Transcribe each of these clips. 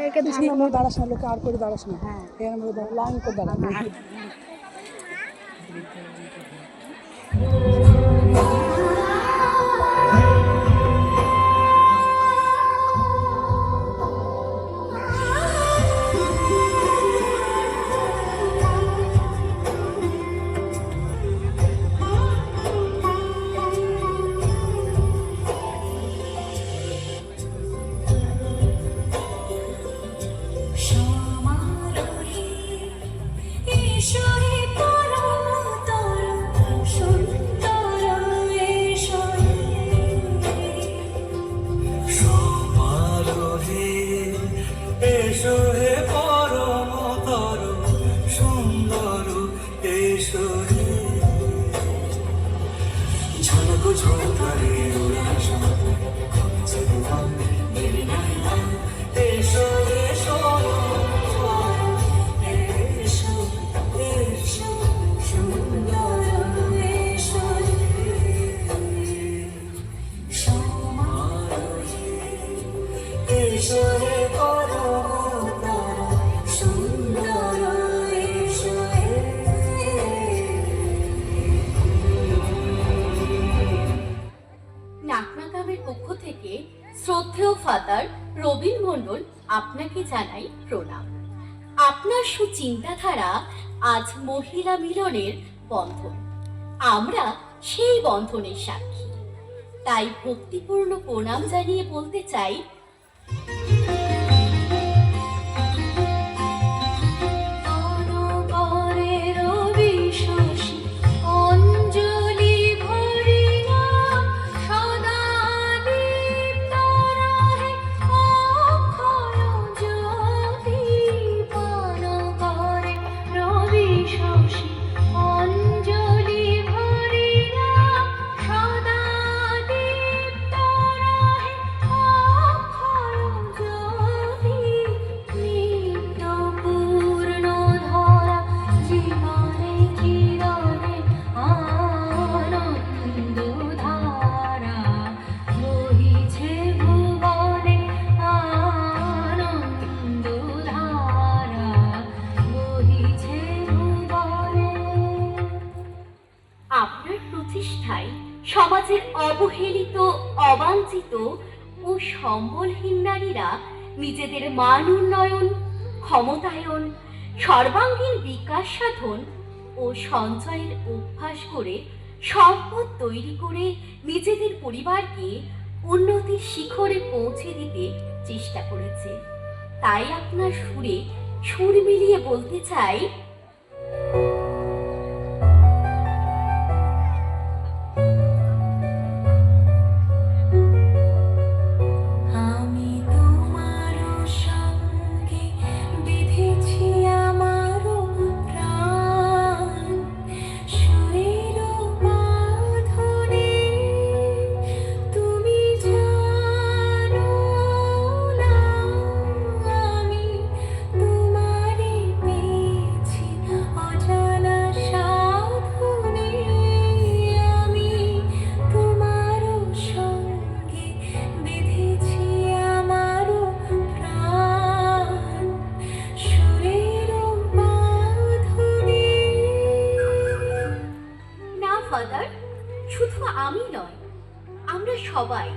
এখানে সামনে দাঁড়াস না, লোকে আর করে দাঁড়াস না। হ্যাঁ, এখানে লাইন করে দাঁড়া। শ্রদ্ধেয় ফাদার রবিন মণ্ডল আপনাকে জানাই প্রণাম। আপনার সুচিন্তাধারা আজ মহিলা মিলনের বন্ধন, আমরা সেই বন্ধনের সাক্ষী। তাই ভক্তিপূর্ণ প্রণাম জানিয়ে বলতে চাই, সমাজের অবহেলিত, অবাঞ্ছিত ও সম্বলহীন নারীরা নিজেদের মান উন্নয়ন, ক্ষমতায়ন, সর্বাঙ্গীন বিকাশ সাধন ও সঞ্চয়ের অভ্যাস করে সম্পদ তৈরি করে নিজেদের পরিবারকে উন্নতির শিখরে পৌঁছে দিতে চেষ্টা করেছে। তাই আপনার সুরে সুর মিলিয়ে বলতে চাই, শুধু আমি নয়, আমরা সবাই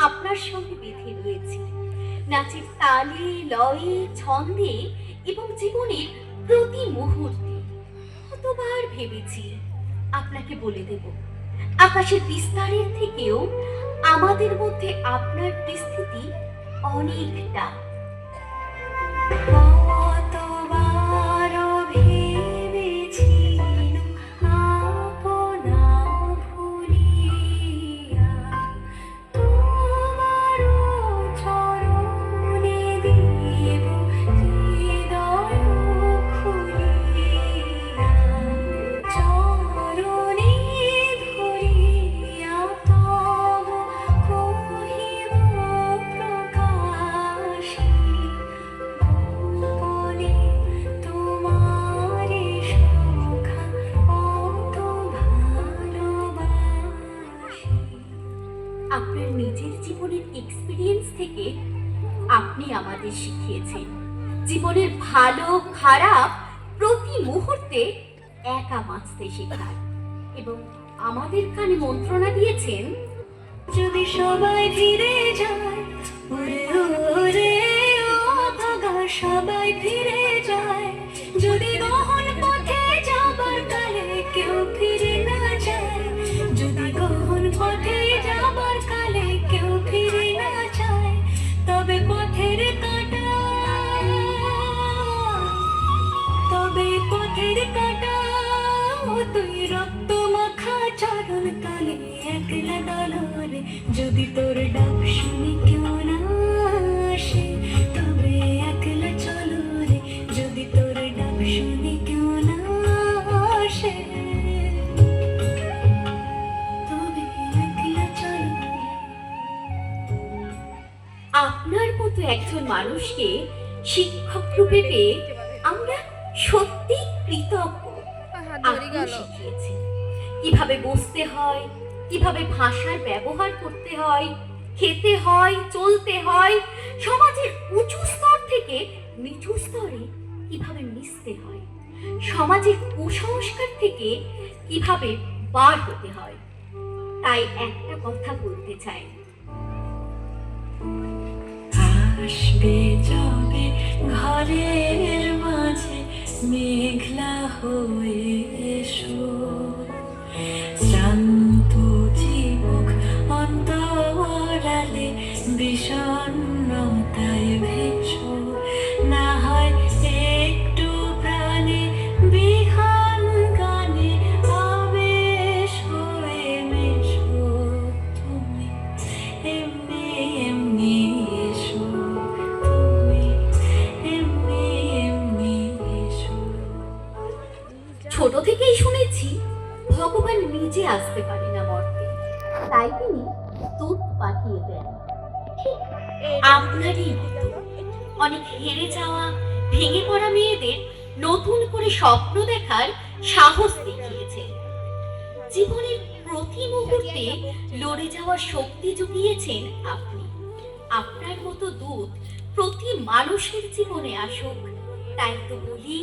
আপনার সঙ্গে বেঁধে রয়েছি। নাচের তালে, লয়ে, ছন্দে এবং জীবনের প্রতি মুহূর্তে কতবার ভেবেছি আপনাকে বলে দেব, আকাশের বিস্তারের থেকেও আমাদের মধ্যে আপনার উপস্থিতি অনেকটা। আপনার নিজের জীবনের এক্সপেরিয়েন্স থেকে আপনি আমাদের শিখিয়েছেন জীবনের ভালো খারাপ প্রতি মুহূর্তে একা বাঁচতে শেখার, এবং আমাদের কানে মন্ত্রণা দিয়েছেন, যদি সবাই ফিরে যায়, ওরে ওরে ও ভাগা সবাই ফিরে যায়, যদি গহন পথে যাবার কালে কেউ ফিরে না যায়, যদি গহন পথে যাবার কালে কেউ ফিরে না যায়, তবে পথের কাঁটা, তবে পথের কাঁটা ও তুই রক্ত মাখা চরণ কালে একলা দলরে, যদি তোর ডাক শুনি কেউ না আসে, তবে একলা চলো রে, যদি তোর ডাক শুনি কেউ না আসে, তবে একলা চলো রে। আপনার মতো একজন মানুষকে শিক্ষক রূপে পেয়ে আমরা সত্যি কৃতজ্ঞ। আপনি শিখিয়েছেন কিভাবে বসতে হয়, কিভাবে ভাষার ব্যবহার করতে হয়, খেতে হয়, চলতে হয়, সমাজের উঁচু স্তর থেকে নিচু স্তরে কিভাবে মিশতে হয়, সমাজের কুসংস্কার থেকে কিভাবে বার হতে হয়। তাই একটা কথা বলতে চাই, আসবে যবে ঘরের মাঝে মেঘলা হয়ে এসো, শ্রান্ত জীবক অন্তরালে বিষণ্ণতায় ভেসো, না হয় একটু প্রাণে বিহান গানে আবেশ হয়ে মেশো, তুমি এমনি এমনি এসো, তুমি এমনি এমনি এসো। ছোট থেকেই শুনেছি ভগবান নিজে আসতে পারে না মর্তে, তাই তিনি দূত পাঠিয়ে দেন। ঠিক আপনারই মতো অনেক হেরে যাওয়া ভেঙে পড়া মেয়েদের নতুন করে স্বপ্ন দেখার সাহস দেখিয়েছে, জীবনের প্রতি মুহূর্তে লড়ে যাওয়ার শক্তি জুগিয়েছেন আপনি। আপনার মতো দূত প্রতি মানুষের জীবনে আসুক, তাই তো বলি